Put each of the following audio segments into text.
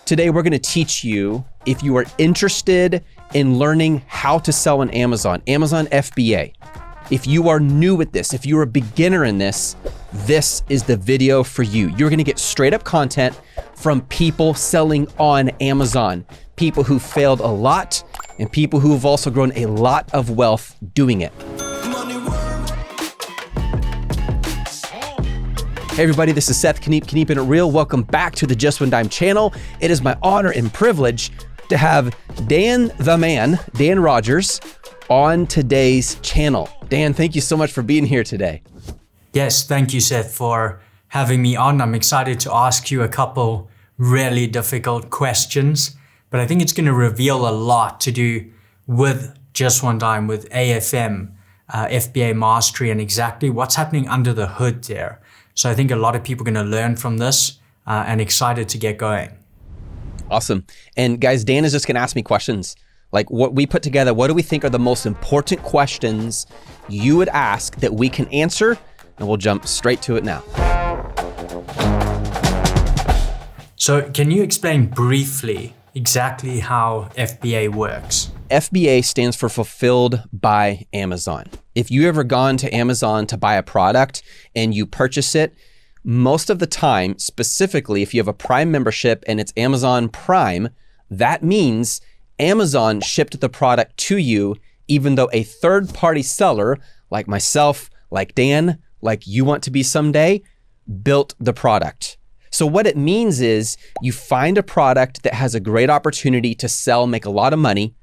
Today, we're going to teach you, if you are interested in learning how to sell on Amazon FBA. If you are new at this, if you're a beginner in this is the video for you. You're going to get straight up content from people selling on Amazon, people who failed a lot and people who have also grown a lot of wealth doing it. Hey everybody, this is Seth Kniep, Kniep'n Real. Welcome back to the Just One Dime channel. It is my honor and privilege to have Dan Rodgers on today's channel. Dan, thank you so much for being here today. Yes, thank you, Seth, for having me on. I'm excited to ask you a couple really difficult questions, but I think it's going to reveal a lot to do with Just One Dime, with AFM, FBA mastery, and exactly what's happening under the hood there. So I think a lot of people are going to learn from this and excited to get going. Awesome. And guys, Dan is just going to ask me questions like what we put together. What do we think are the most important questions you would ask that we can answer? And we'll jump straight to it now. So can you explain briefly exactly how FBA works? FBA stands for Fulfilled by Amazon. If you ever gone to Amazon to buy a product and you purchase it, most of the time, specifically if you have a Prime membership and it's Amazon Prime, that means Amazon shipped the product to you, even though a third-party seller, like myself, like Dan, like you want to be someday, built the product. So what it means is you find a product that has a great opportunity to sell, make a lot of money.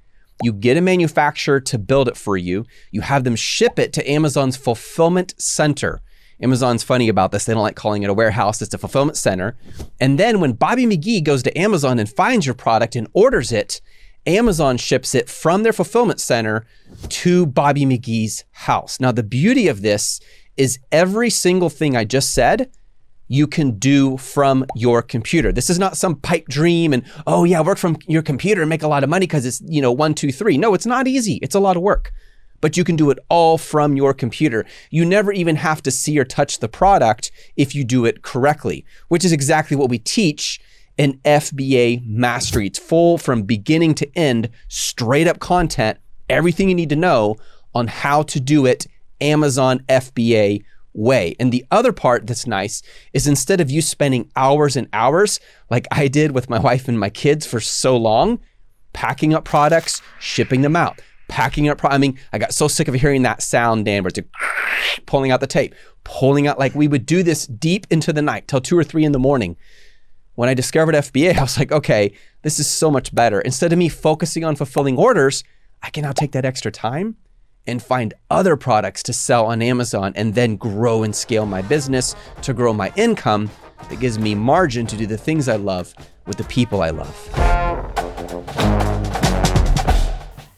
You get a manufacturer to build it for you. You have them ship it to Amazon's fulfillment center. Amazon's funny about this. They don't like calling it a warehouse. It's a fulfillment center. And then when Bobby McGee goes to Amazon and finds your product and orders it, Amazon ships it from their fulfillment center to Bobby McGee's house. Now, the beauty of this is every single thing I just said, you can do from your computer. This is not some pipe dream and, oh yeah, work from your computer and make a lot of money because it's, 1, 2, 3. No, it's not easy. It's a lot of work, but you can do it all from your computer. You never even have to see or touch the product if you do it correctly, which is exactly what we teach in FBA Mastery. It's full from beginning to end, straight up content, everything you need to know on how to do it Amazon FBA way. And the other part that's nice is instead of you spending hours and hours like I did with my wife and my kids for so long, packing up products, shipping them out, packing up, I got so sick of hearing that sound, Dan, where it's like pulling out the tape, pulling out, like we would do this deep into the night till 2 or 3 in the morning. When I discovered FBA, I was like, okay, this is so much better. Instead of me focusing on fulfilling orders, I can now take that extra time and find other products to sell on Amazon and then grow and scale my business to grow my income that gives me margin to do the things I love with the people I love.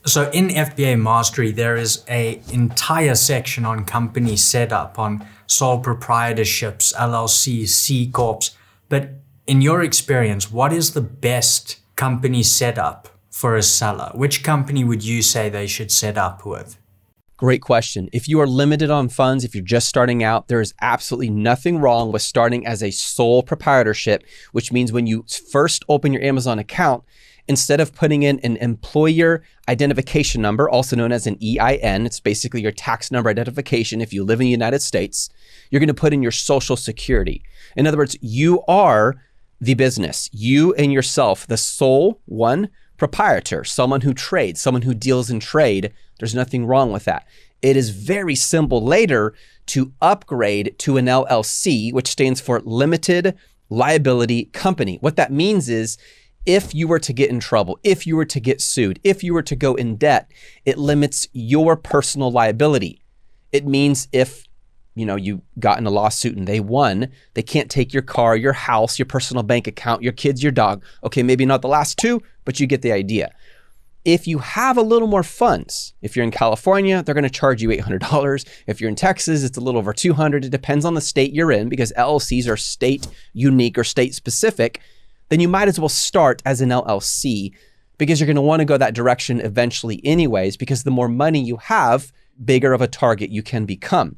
So in FBA Mastery, there is an entire section on company setup, on sole proprietorships, LLCs, C Corps. But in your experience, what is the best company setup for a seller? Which company would you say they should set up with? Great question. If you are limited on funds, if you're just starting out, there is absolutely nothing wrong with starting as a sole proprietorship, which means when you first open your Amazon account, instead of putting in an employer identification number, also known as an EIN, it's basically your tax number identification if you live in the United States, you're going to put in your social security. In other words, you are the business, you and yourself, the sole one proprietor, someone who trades, someone who deals in trade. There's nothing wrong with that. It is very simple later to upgrade to an LLC, which stands for Limited Liability Company. What that means is if you were to get in trouble, if you were to get sued, if you were to go in debt, it limits your personal liability. It means if you got in a lawsuit and they won, they can't take your car, your house, your personal bank account, your kids, your dog. Okay, maybe not the last 2, but you get the idea. If you have a little more funds, if you're in California, they're going to charge you $800. If you're in Texas, it's a little over $200. It depends on the state you're in because LLCs are state unique or state specific. Then you might as well start as an LLC because you're going to want to go that direction eventually anyways, because the more money you have, bigger of a target you can become.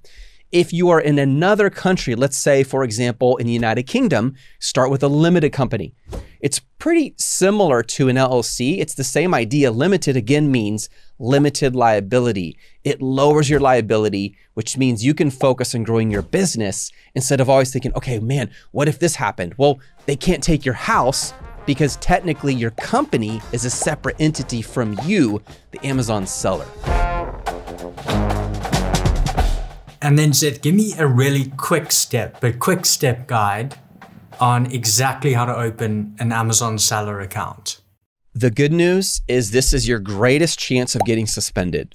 If you are in another country, let's say, for example, in the United Kingdom, start with a limited company. It's pretty similar to an LLC. It's the same idea. Limited, again, means limited liability. It lowers your liability, which means you can focus on growing your business instead of always thinking, okay, man, what if this happened? Well, they can't take your house because technically your company is a separate entity from you, the Amazon seller. And then Seth, give me a really quick step guide on exactly how to open an Amazon seller account. The good news is this is your greatest chance of getting suspended.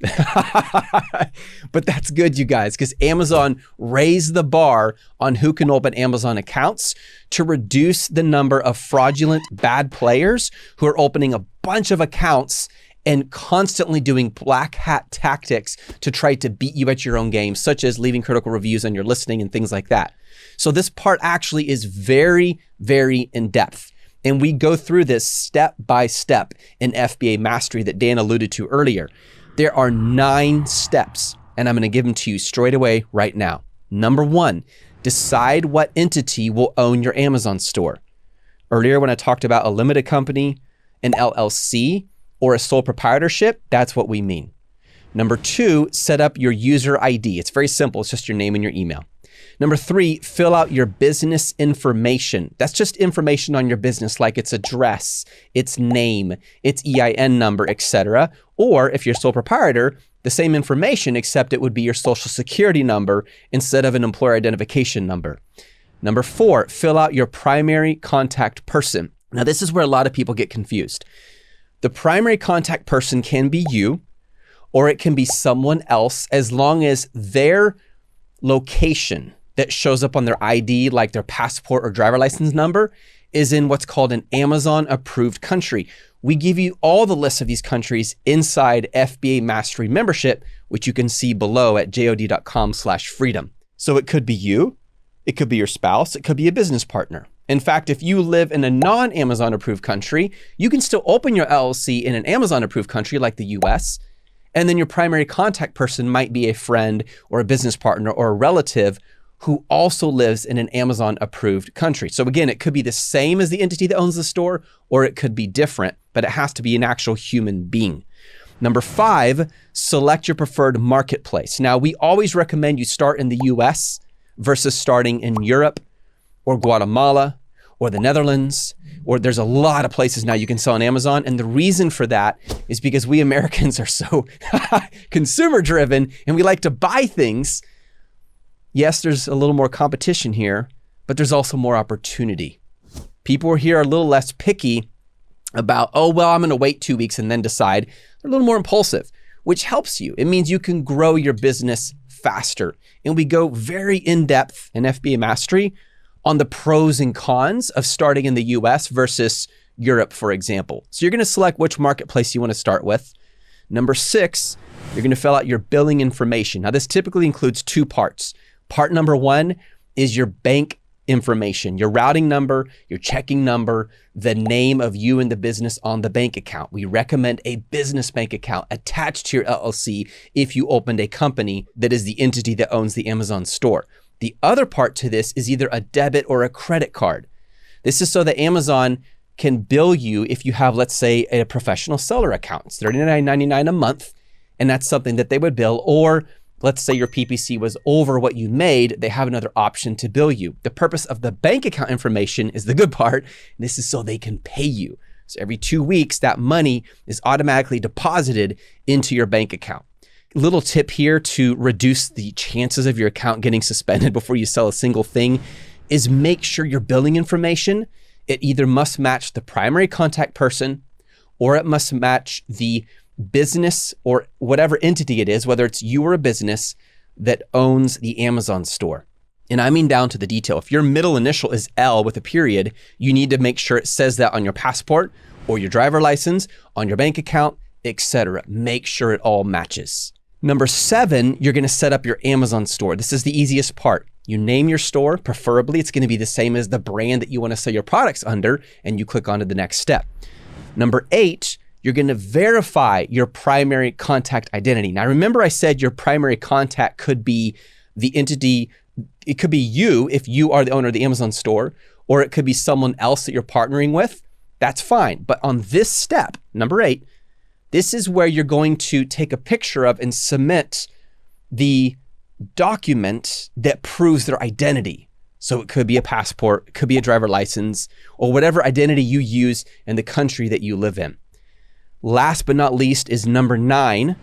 But that's good, you guys, because Amazon raised the bar on who can open Amazon accounts to reduce the number of fraudulent bad players who are opening a bunch of accounts and constantly doing black hat tactics to try to beat you at your own game, such as leaving critical reviews on your listing and things like that. So this part actually is very, very in-depth. And we go through this step by step in FBA Mastery that Dan alluded to earlier. There are 9 steps, and I'm going to give them to you straight away right now. Number 1, decide what entity will own your Amazon store. Earlier when I talked about a limited company, an LLC, or a sole proprietorship, that's what we mean. Number 2, set up your user ID. It's very simple. It's just your name and your email. Number 3, fill out your business information. That's just information on your business, like its address, its name, its EIN number, etc. Or if you're a sole proprietor, the same information, except it would be your social security number instead of an employer identification number. Number 4, fill out your primary contact person. Now, this is where a lot of people get confused. The primary contact person can be you, or it can be someone else, as long as their location that shows up on their ID, like their passport or driver license number, is in what's called an Amazon approved country. We give you all the lists of these countries inside FBA Mastery membership, which you can see below at JOD.com/freedom. So it could be you, it could be your spouse, it could be a business partner. In fact, if you live in a non-Amazon approved country, you can still open your LLC in an Amazon approved country like the US, and then your primary contact person might be a friend or a business partner or a relative who also lives in an Amazon approved country. So again, it could be the same as the entity that owns the store, or it could be different, but it has to be an actual human being. Number 5, select your preferred marketplace. Now, we always recommend you start in the US versus starting in Europe or Guatemala or the Netherlands, or there's a lot of places now you can sell on Amazon. And the reason for that is because we Americans are so consumer driven and we like to buy things. Yes, there's a little more competition here, but there's also more opportunity. People here are a little less picky about, oh, well, I'm going to wait 2 weeks and then decide. They're a little more impulsive, which helps you. It means you can grow your business faster. And we go very in-depth in FBA Mastery on the pros and cons of starting in the US versus Europe, for example. So you're going to select which marketplace you want to start with. Number 6, you're going to fill out your billing information. Now, this typically includes 2 parts. Part number 1 is your bank information, your routing number, your checking number, the name of you and the business on the bank account. We recommend a business bank account attached to your LLC if you opened a company that is the entity that owns the Amazon store. The other part to this is either a debit or a credit card. This is so that Amazon can bill you if you have, let's say, a professional seller account. It's $39.99 a month, and that's something that they would bill. Or let's say your PPC was over what you made, they have another option to bill you. The purpose of the bank account information is the good part. This is so they can pay you. So every 2 weeks, that money is automatically deposited into your bank account. Little tip here to reduce the chances of your account getting suspended before you sell a single thing is make sure your billing information, it either must match the primary contact person or it must match the business or whatever entity it is, whether it's you or a business that owns the Amazon store. And I mean down to the detail. If your middle initial is L with a period, you need to make sure it says that on your passport or your driver license, on your bank account, etc. Make sure it all matches. Number 7, you're going to set up your Amazon store. This is the easiest part. You name your store, preferably it's going to be the same as the brand that you want to sell your products under, and you click on to the next step. Number 8, you're going to verify your primary contact identity. Now, remember I said your primary contact could be the entity, it could be you if you are the owner of the Amazon store, or it could be someone else that you're partnering with. That's fine. But on this step, number 8, this is where you're going to take a picture of and submit the document that proves their identity. So it could be a passport, it could be a driver license, or whatever identity you use in the country that you live in. Last but not least is number 9,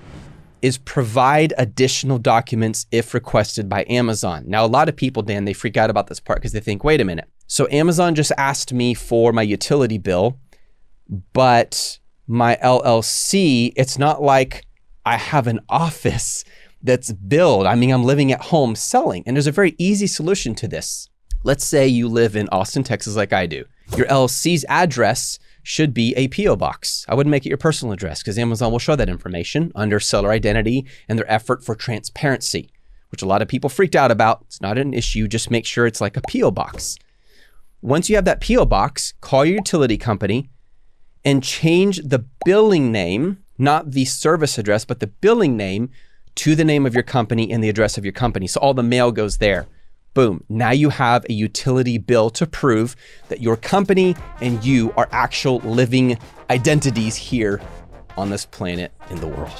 is provide additional documents if requested by Amazon. Now, a lot of people, Dan, they freak out about this part because they think, wait a minute. So Amazon just asked me for my utility bill, but my LLC, it's not like I have an office that's billed. I mean, I'm living at home selling. And there's a very easy solution to this. Let's say you live in Austin, Texas, like I do. Your LLC's address should be a PO box. I wouldn't make it your personal address because Amazon will show that information under seller identity and their effort for transparency, which a lot of people freaked out about. It's not an issue. Just make sure it's like a PO box. Once you have that PO box, call your utility company and change the billing name, not the service address, but the billing name to the name of your company and the address of your company. So all the mail goes there. Boom. Now you have a utility bill to prove that your company and you are actual living identities here on this planet in the world.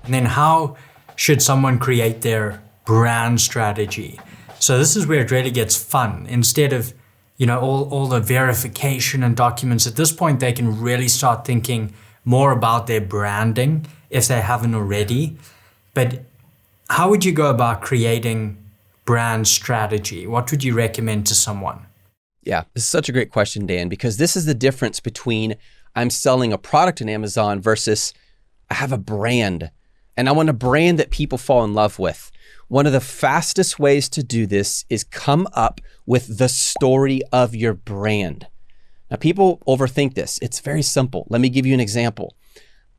And then how should someone create their brand strategy? So this is where it really gets fun. Instead of, all the verification and documents, at this point, they can really start thinking more about their branding if they haven't already. But how would you go about creating brand strategy? What would you recommend to someone? Yeah, this is such a great question, Dan, because this is the difference between I'm selling a product on Amazon versus I have a brand and I want a brand that people fall in love with. One of the fastest ways to do this is come up with the story of your brand. Now, people overthink this. It's very simple. Let me give you an example.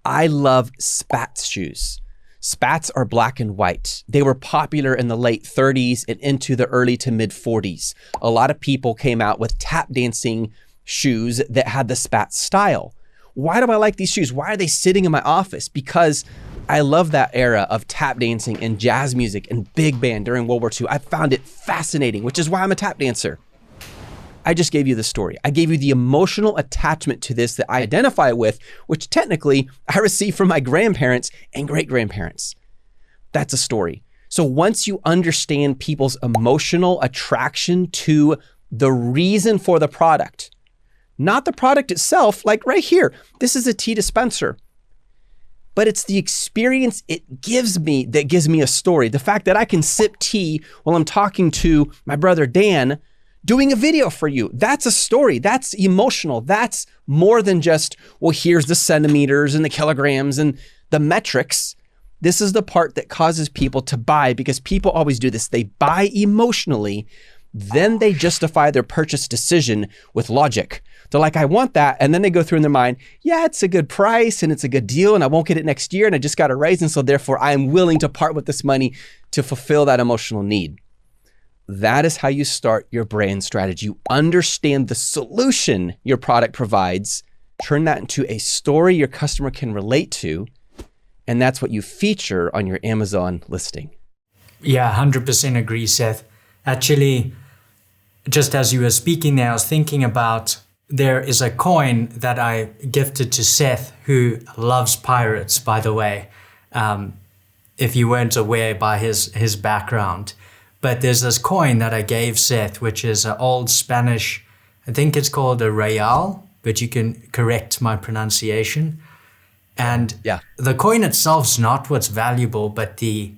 I love Spats shoes. Spats are black and white. They were popular in the late 30s and into the early to mid 40s. A lot of people came out with tap dancing shoes that had the Spats style. Why do I like these shoes? Why are they sitting in my office? Because I love that era of tap dancing and jazz music and big band during World War II. I found it fascinating, which is why I'm a tap dancer. I just gave you the story. I gave you the emotional attachment to this that I identify with, which technically I received from my grandparents and great-grandparents. That's a story. So once you understand people's emotional attraction to the reason for the product, not the product itself, like right here, this is a tea dispenser. But it's the experience it gives me that gives me a story. The fact that I can sip tea while I'm talking to my brother Dan, doing a video for you. That's a story. That's emotional. That's more than just, well, here's the centimeters and the kilograms and the metrics. This is the part that causes people to buy because people always do this. They buy emotionally, then they justify their purchase decision with logic. They're like, I want that. And then they go through in their mind, yeah, it's a good price and it's a good deal and I won't get it next year and I just got a raise. And so therefore I am willing to part with this money to fulfill that emotional need. That is how you start your brand strategy. You understand the solution your product provides, turn that into a story your customer can relate to, and that's what you feature on your Amazon listing. Yeah, 100% agree, Seth. Actually, just as you were speaking there, I was thinking about there is a coin that I gifted to Seth, who loves pirates, by the way, if you weren't aware by his background. But there's this coin that I gave Seth, which is an old Spanish, I think it's called a real, but you can correct my pronunciation. And yeah, the coin itself's not what's valuable, but the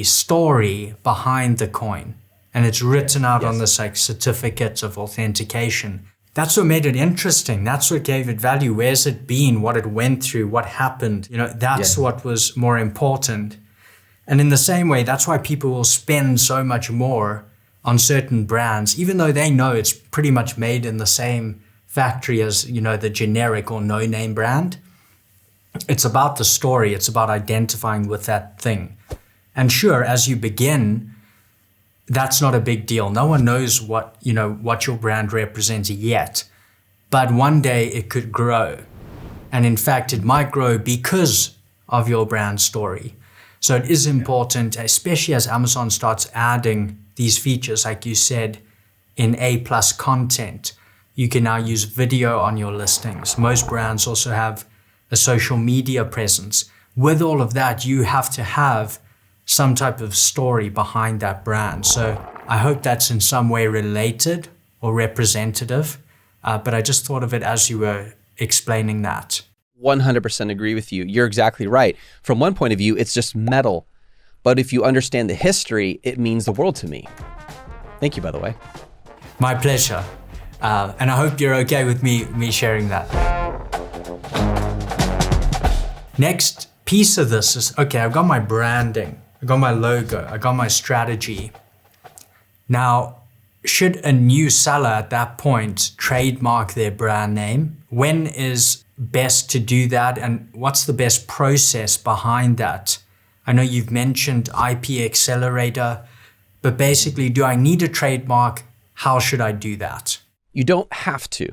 story behind the coin. And it's written out on this like certificate of authentication. That's what made it interesting. That's what gave it value. Where's it been? What it went through? What happened? That's what was more important. And in the same way, that's why people will spend so much more on certain brands, even though they know it's pretty much made in the same factory as, the generic or no-name brand. It's about the story. It's about identifying with that thing. And sure, as you begin, that's not a big deal. No one knows what your brand represents yet. But one day it could grow. And in fact, it might grow because of your brand story. So it is important, especially as Amazon starts adding these features, like you said, in A+ content. You can now use video on your listings. Most brands also have a social media presence. With all of that, you have to have some type of story behind that brand. So I hope that's in some way related or representative, but I just thought of it as you were explaining that. 100% agree with you. You're exactly right. From one point of view, it's just metal. But if you understand the history, it means the world to me. Thank you, by the way. My pleasure. And I hope you're okay with me sharing that. Next piece of this is, okay, I've got my branding, I got my logo, I got my strategy. Now, should a new seller at that point trademark their brand name? When is best to do that, and what's the best process behind that? I know you've mentioned IP Accelerator, but basically, do I need a trademark? How should I do that? You don't have to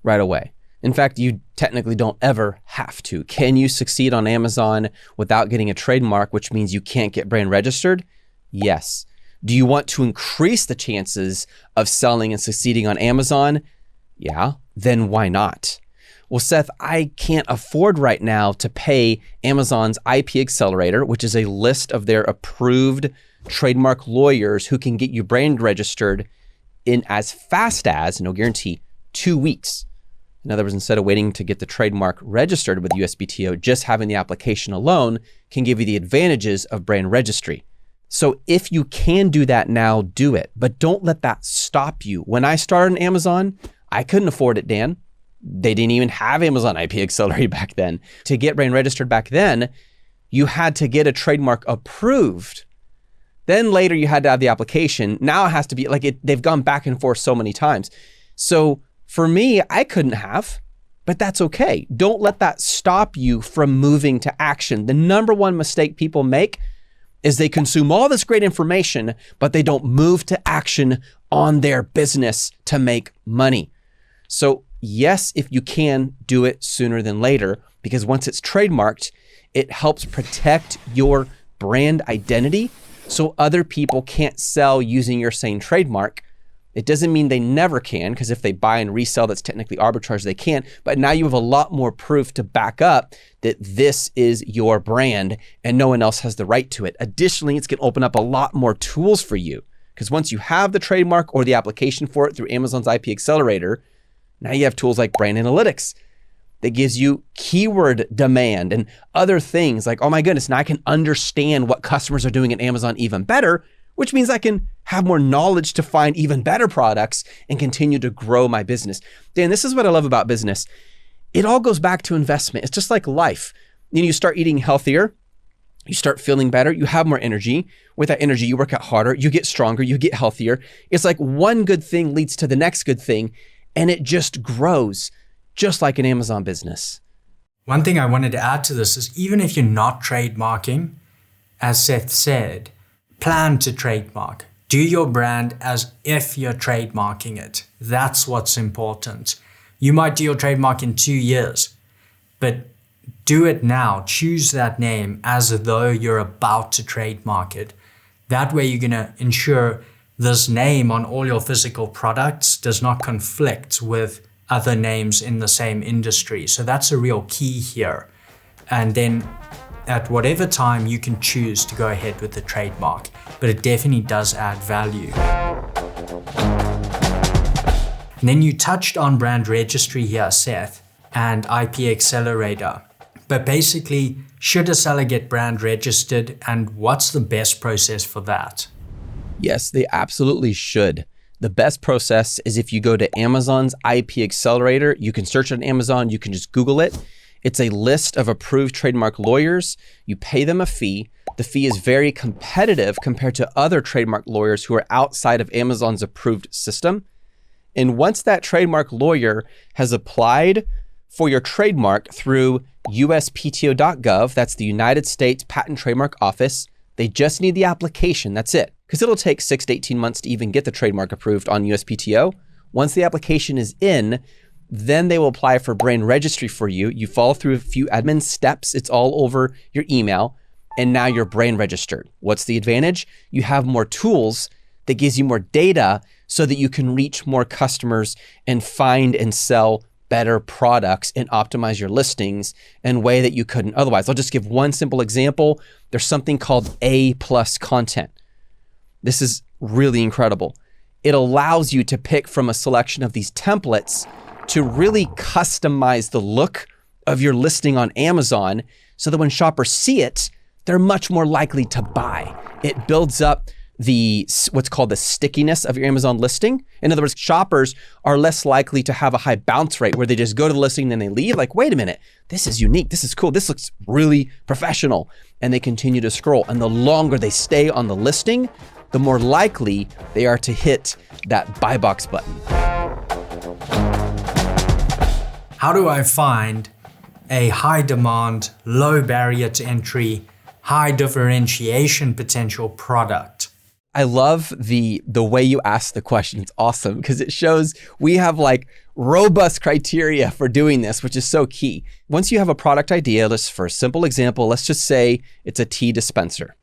right away. In fact, you technically don't ever have to. Can you succeed on Amazon without getting a trademark, which means you can't get brand registered? Yes. Do you want to increase the chances of selling and succeeding on Amazon? Yeah, then why not? Well, Seth, I can't afford right now to pay Amazon's IP Accelerator, which is a list of their approved trademark lawyers who can get you brand registered in as fast as, no guarantee, 2 weeks. In other words, instead of waiting to get the trademark registered with USPTO, just having the application alone can give you the advantages of brand registry. So if you can do that now, do it. But don't let that stop you. When I started on Amazon, I couldn't afford it, Dan. They didn't even have Amazon IP Accelerator back then. To get brand registered back then, you had to get a trademark approved. Then later you had to have the application. Now it has to be like it. They've gone back and forth so many times. So for me, I couldn't have, but that's okay. Don't let that stop you from moving to action. The number one mistake people make is they consume all this great information, but they don't move to action on their business to make money. So yes, if you can, do it sooner than later, because once it's trademarked, it helps protect your brand identity so other people can't sell using your same trademark. It doesn't mean they never can, because if they buy and resell, that's technically arbitrage, they can. But now you have a lot more proof to back up that this is your brand and no one else has the right to it. Additionally, it's going to open up a lot more tools for you, because once you have the trademark or the application for it through Amazon's IP Accelerator, now you have tools like brand analytics that gives you keyword demand and other things like, oh my goodness, now I can understand what customers are doing at Amazon even better, which means I can have more knowledge to find even better products and continue to grow my business. Dan, this is what I love about business. It all goes back to investment. It's just like life. You start eating healthier, you start feeling better, you have more energy. With that energy, you work out harder, you get stronger, you get healthier. It's like one good thing leads to the next good thing, and it just grows, just like an Amazon business. One thing I wanted to add to this is, even if you're not trademarking, as Seth said, plan to trademark. Do your brand as if you're trademarking it. That's what's important. You might do your trademark in 2 years, but do it now. Choose that name as though you're about to trademark it. That way you're going to ensure this name on all your physical products does not conflict with other names in the same industry. So that's a real key here. And then at whatever time you can choose to go ahead with the trademark, but it definitely does add value. And then you touched on brand registry here, Seth, and IP Accelerator. But basically, should a seller get brand registered, and what's the best process for that? Yes, they absolutely should. The best process is if you go to Amazon's IP Accelerator. You can search on Amazon, you can just Google it. It's a list of approved trademark lawyers. You pay them a fee. The fee is very competitive compared to other trademark lawyers who are outside of Amazon's approved system. And once that trademark lawyer has applied for your trademark through USPTO.gov, that's the United States Patent Trademark Office, they just need the application, that's it. Because it'll take 6 to 18 months to even get the trademark approved on USPTO. Once the application is in, then they will apply for brand registry for you. You follow through a few admin steps. It's all over your email. And now you're brand registered. What's the advantage? You have more tools that gives you more data so that you can reach more customers and find and sell better products and optimize your listings in a way that you couldn't otherwise. I'll just give one simple example. There's something called A+ content. This is really incredible. It allows you to pick from a selection of these templates to really customize the look of your listing on Amazon so that when shoppers see it, they're much more likely to buy. It builds up what's called the stickiness of your Amazon listing. In other words, shoppers are less likely to have a high bounce rate where they just go to the listing and then they leave. Like, wait a minute, this is unique. This is cool. This looks really professional. And they continue to scroll. And the longer they stay on the listing, the more likely they are to hit that buy box button. How do I find a high demand, low barrier to entry, high differentiation potential product? I love the way you ask the question. It's awesome because it shows we have like robust criteria for doing this, which is so key. Once you have a product idea, for a simple example, let's just say it's a tea dispenser.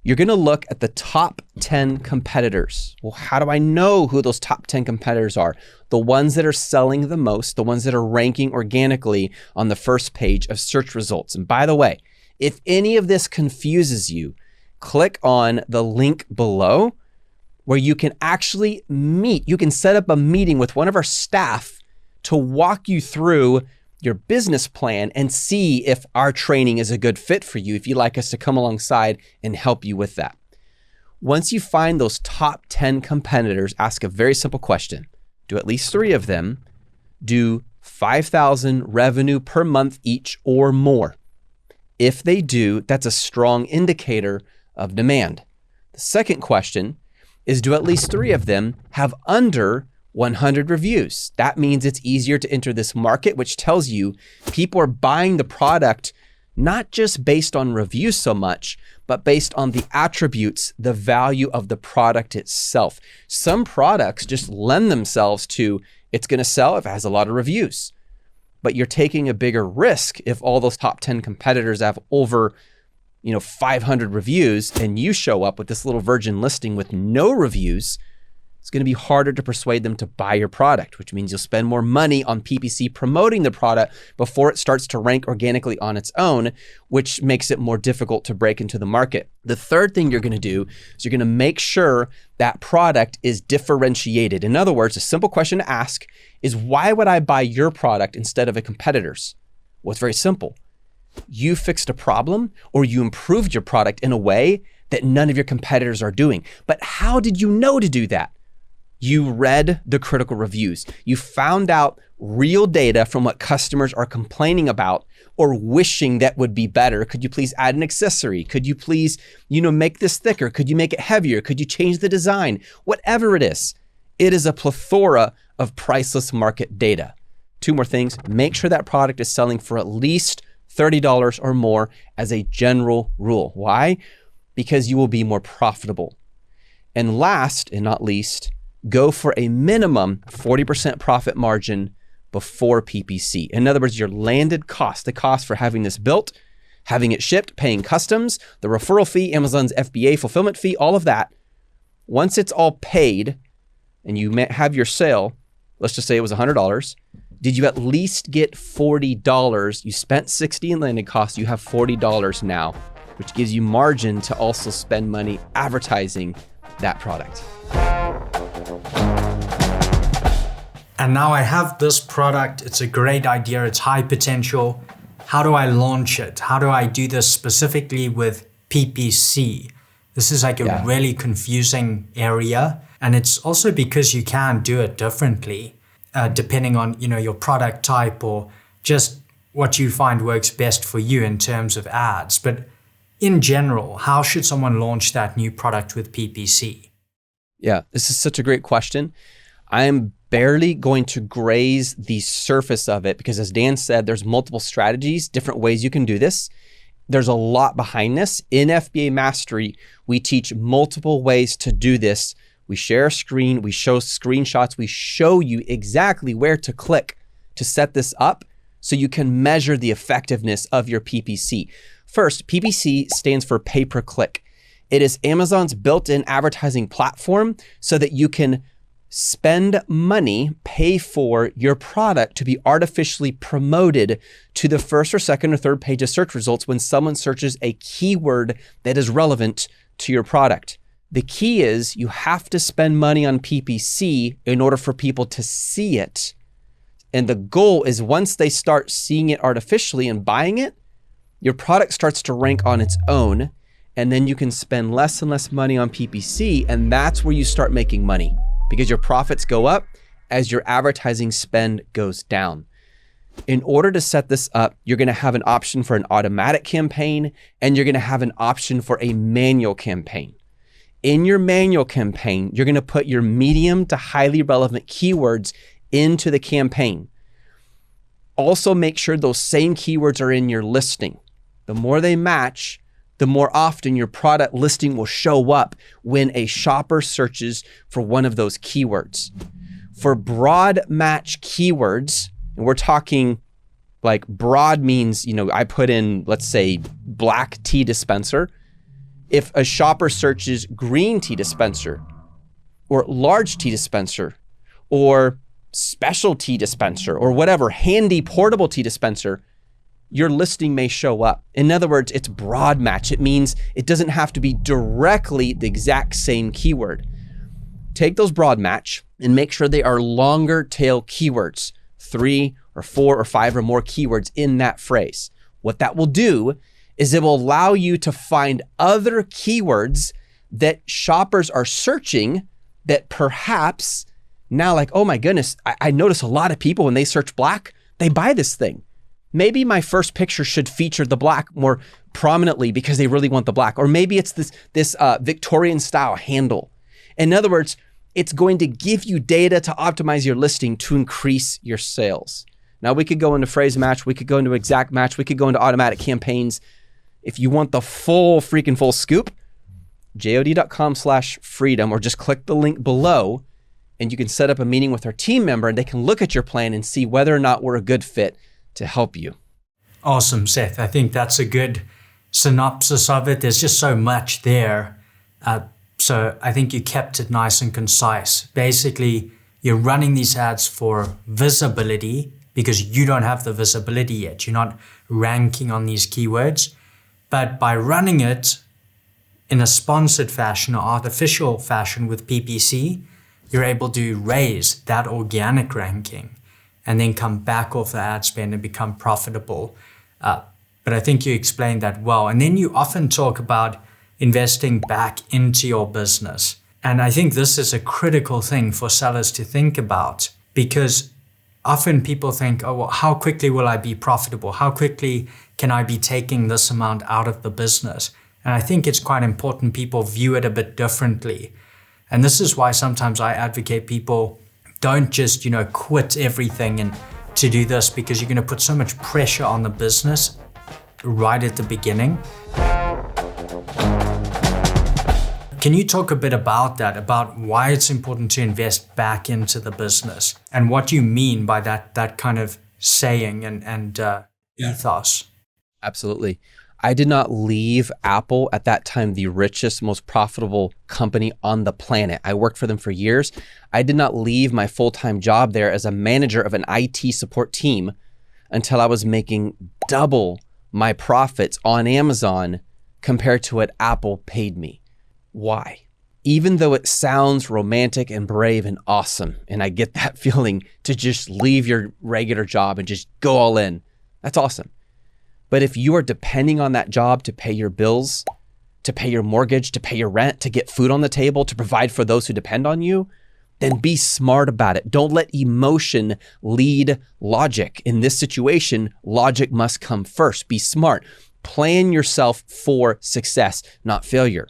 You're going to look at the top 10 competitors. Well, how do I know who those top 10 competitors are? The ones that are selling the most, the ones that are ranking organically on the first page of search results. And by the way, if any of this confuses you, click on the link below where you can actually meet. You can set up a meeting with one of our staff to walk you through your business plan and see if our training is a good fit for you, if you'd like us to come alongside and help you with that. Once you find those top 10 competitors, ask a very simple question. Do at least 3 of them do $5,000 revenue per month each or more? If they do, that's a strong indicator of demand. The second question is, do at least 3 of them have under 100 reviews? That means it's easier to enter this market, which tells you people are buying the product not just based on reviews so much, but based on the attributes, the value of the product itself. Some products just lend themselves to it's going to sell if it has a lot of reviews, but you're taking a bigger risk if all those top 10 competitors have over 500 reviews and you show up with this little virgin listing with no reviews. It's going to be harder to persuade them to buy your product, which means you'll spend more money on PPC promoting the product before it starts to rank organically on its own, which makes it more difficult to break into the market. The third thing you're going to do is you're going to make sure that product is differentiated. In other words, a simple question to ask is, why would I buy your product instead of a competitor's? Well, it's very simple. You fixed a problem or you improved your product in a way that none of your competitors are doing. But how did you know to do that? You read the critical reviews. You found out real data from what customers are complaining about or wishing that would be better. Could you please add an accessory? Could you please, make this thicker? Could you make it heavier? Could you change the design? Whatever it is a plethora of priceless market data. 2 more things. Make sure that product is selling for at least $30 or more as a general rule. Why? Because you will be more profitable. And last and not least, go for a minimum 40% profit margin before PPC. In other words, your landed cost, the cost for having this built, having it shipped, paying customs, the referral fee, Amazon's FBA fulfillment fee, all of that. Once it's all paid and you have your sale, let's just say it was $100, did you at least get $40? You spent $60 in landed costs, you have $40 now, which gives you margin to also spend money advertising that product. And now I have this product. It's a great idea. It's high potential. How do I launch it? How do I do this specifically with PPC? This is like a really confusing area. And it's also because you can do it differently, depending on, your product type or just what you find works best for you in terms of ads. But in general, how should someone launch that new product with PPC? Yeah, this is such a great question. I am barely going to graze the surface of it because, as Dan said, there's multiple strategies, different ways you can do this. There's a lot behind this. In FBA Mastery, we teach multiple ways to do this. We share a screen, we show screenshots, we show you exactly where to click to set this up so you can measure the effectiveness of your PPC. First, PPC stands for pay-per-click. It is Amazon's built-in advertising platform so that you can Spend money, pay for your product to be artificially promoted to the first or second or third page of search results when someone searches a keyword that is relevant to your product. The key is you have to spend money on PPC in order for people to see it. And the goal is once they start seeing it artificially and buying it, your product starts to rank on its own, and then you can spend less and less money on PPC, and that's where you start making money because your profits go up as your advertising spend goes down. In order to set this up, you're gonna have an option for an automatic campaign, and you're gonna have an option for a manual campaign. In your manual campaign, you're gonna put your medium to highly relevant keywords into the campaign. Also make sure those same keywords are in your listing. The more they match, the more often your product listing will show up when a shopper searches for one of those keywords. For broad match keywords, and we're talking like broad means, I put in, let's say, black tea dispenser. If a shopper searches green tea dispenser or large tea dispenser or special tea dispenser or whatever, handy portable tea dispenser, your listing may show up. In other words, it's broad match. It means it doesn't have to be directly the exact same keyword. Take those broad match and make sure they are longer tail keywords, 3 or 4 or 5 or more keywords in that phrase. What that will do is it will allow you to find other keywords that shoppers are searching that perhaps now like, oh my goodness, I notice a lot of people when they search black, they buy this thing. Maybe my first picture should feature the black more prominently because they really want the black. Or maybe it's this Victorian style handle. In other words, it's going to give you data to optimize your listing to increase your sales. Now we could go into phrase match, we could go into exact match, we could go into automatic campaigns. If you want the full scoop, JOD.com/freedom, or just click the link below and you can set up a meeting with our team member and they can look at your plan and see whether or not we're a good fit to help you. Awesome, Seth. I think that's a good synopsis of it. There's just so much there. So I think you kept it nice and concise. Basically, you're running these ads for visibility because you don't have the visibility yet. You're not ranking on these keywords. But by running it in a sponsored fashion or artificial fashion with PPC, you're able to raise that organic ranking and then come back off the ad spend and become profitable. But I think you explained that well. And then you often talk about investing back into your business. And I think this is a critical thing for sellers to think about because often people think, oh, well, how quickly will I be profitable? How quickly can I be taking this amount out of the business? And I think it's quite important people view it a bit differently. And this is why sometimes I advocate people don't just, quit everything and to do this because you're going to put so much pressure on the business right at the beginning. Can you talk a bit about that, about why it's important to invest back into the business and what you mean by that kind of saying and ethos? Absolutely. I did not leave Apple at that time, the richest, most profitable company on the planet. I worked for them for years. I did not leave my full-time job there as a manager of an IT support team until I was making double my profits on Amazon compared to what Apple paid me. Why? Even though it sounds romantic and brave and awesome, and I get that feeling to just leave your regular job and just go all in, that's awesome. But if you are depending on that job to pay your bills, to pay your mortgage, to pay your rent, to get food on the table, to provide for those who depend on you, then be smart about it. Don't let emotion lead logic. In this situation, logic must come first. Be smart. Plan yourself for success, not failure.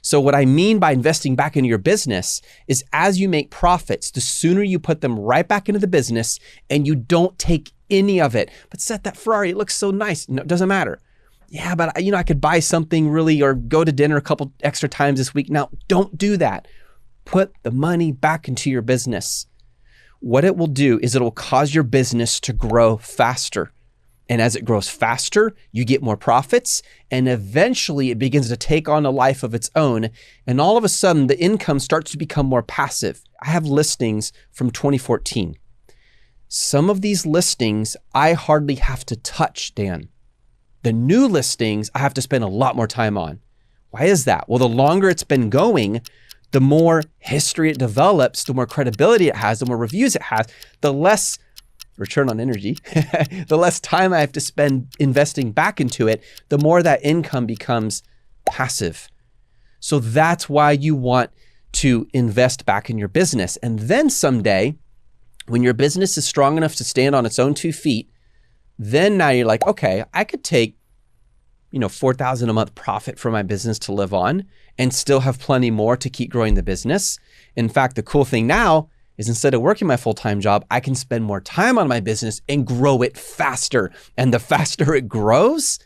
So what I mean by investing back into your business is as you make profits, the sooner you put them right back into the business and you don't take any of it. But Seth, that Ferrari, it looks so nice. No, it doesn't matter. Yeah, but I could buy something really or go to dinner a couple extra times this week. Now, don't do that. Put the money back into your business. What it will do is it will cause your business to grow faster. And as it grows faster, you get more profits, and eventually it begins to take on a life of its own. And all of a sudden, the income starts to become more passive. I have listings from 2014. Some of these listings I hardly have to touch, Dan. The new listings I have to spend a lot more time on. Why is that? Well, the longer it's been going, the more history it develops, the more credibility it has, the more reviews it has, the less return on energy, the less time I have to spend investing back into it, the more that income becomes passive. So that's why you want to invest back in your business. And then someday, when your business is strong enough to stand on its own 2 feet, then now you're like, okay, I could take, $4,000 a month profit for my business to live on and still have plenty more to keep growing the business. In fact, the cool thing now is instead of working my full-time job, I can spend more time on my business and grow it faster. And the faster it grows,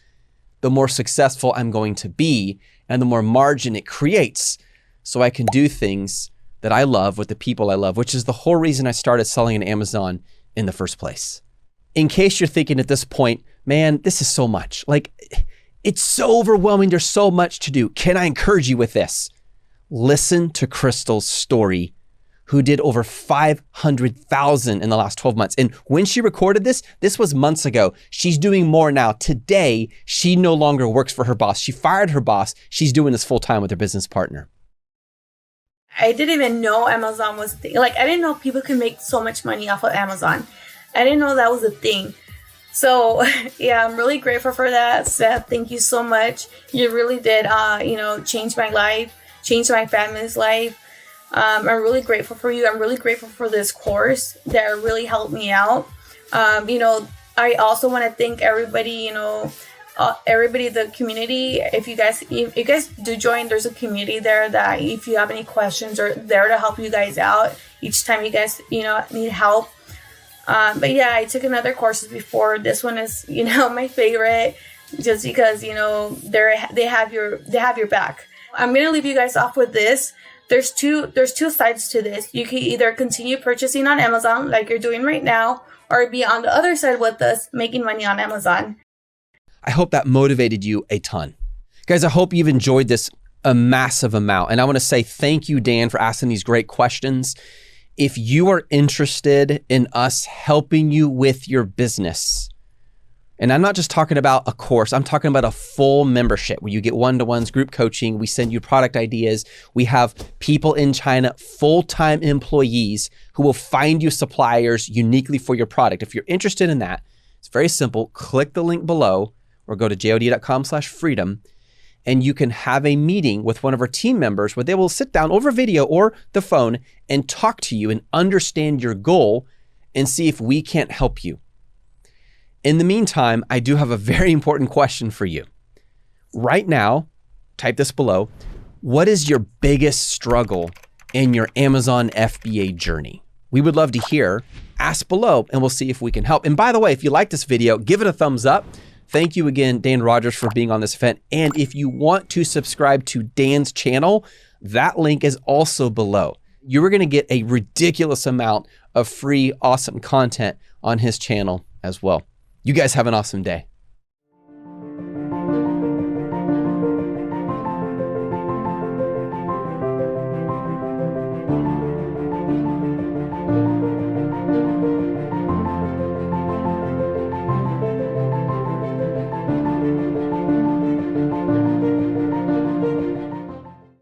the more successful I'm going to be and the more margin it creates. So I can do things that I love with the people I love, which is the whole reason I started selling on Amazon in the first place. In case you're thinking at this point, man, this is so much. It's so overwhelming. There's so much to do. Can I encourage you with this? Listen to Crystal's story, who did over 500,000 in the last 12 months. And when she recorded this was months ago. She's doing more now. Today, she no longer works for her boss. She fired her boss. She's doing this full time with her business partner. I didn't even know Amazon was a thing. I didn't know people could make so much money off of Amazon. I didn't know that was a thing. So yeah, I'm really grateful for that, Seth. Thank you so much. You really did, change my life, change my family's life. I'm really grateful for you. I'm really grateful for this course that really helped me out. I also want to thank everybody, everybody in the community. If you guys do join, there's a community there that if you have any questions are there to help you guys out each time you guys, need help. But yeah, I took another courses before. This one is, my favorite just because, they have your back. I'm going to leave you guys off with this. There's two sides to this. You can either continue purchasing on Amazon like you're doing right now, or be on the other side with us making money on Amazon. I hope that motivated you a ton. Guys, I hope you've enjoyed this a massive amount. And I want to say thank you, Dan, for asking these great questions. If you are interested in us helping you with your business, and I'm not just talking about a course, I'm talking about a full membership where you get one-to-ones, group coaching, we send you product ideas, we have people in China, full-time employees who will find you suppliers uniquely for your product. If you're interested in that, it's very simple. Click the link below or go to JOD.com/freedom. And you can have a meeting with one of our team members where they will sit down over video or the phone and talk to you and understand your goal and see if we can't help you. In the meantime, I do have a very important question for you. Right now, type this below. What is your biggest struggle in your Amazon FBA journey? We would love to hear. Ask below and we'll see if we can help. And by the way, if you like this video, give it a thumbs up. Thank you again, Dan Rodgers, for being on this event. And if you want to subscribe to Dan's channel, that link is also below. You are going to get a ridiculous amount of free, awesome content on his channel as well. You guys have an awesome day.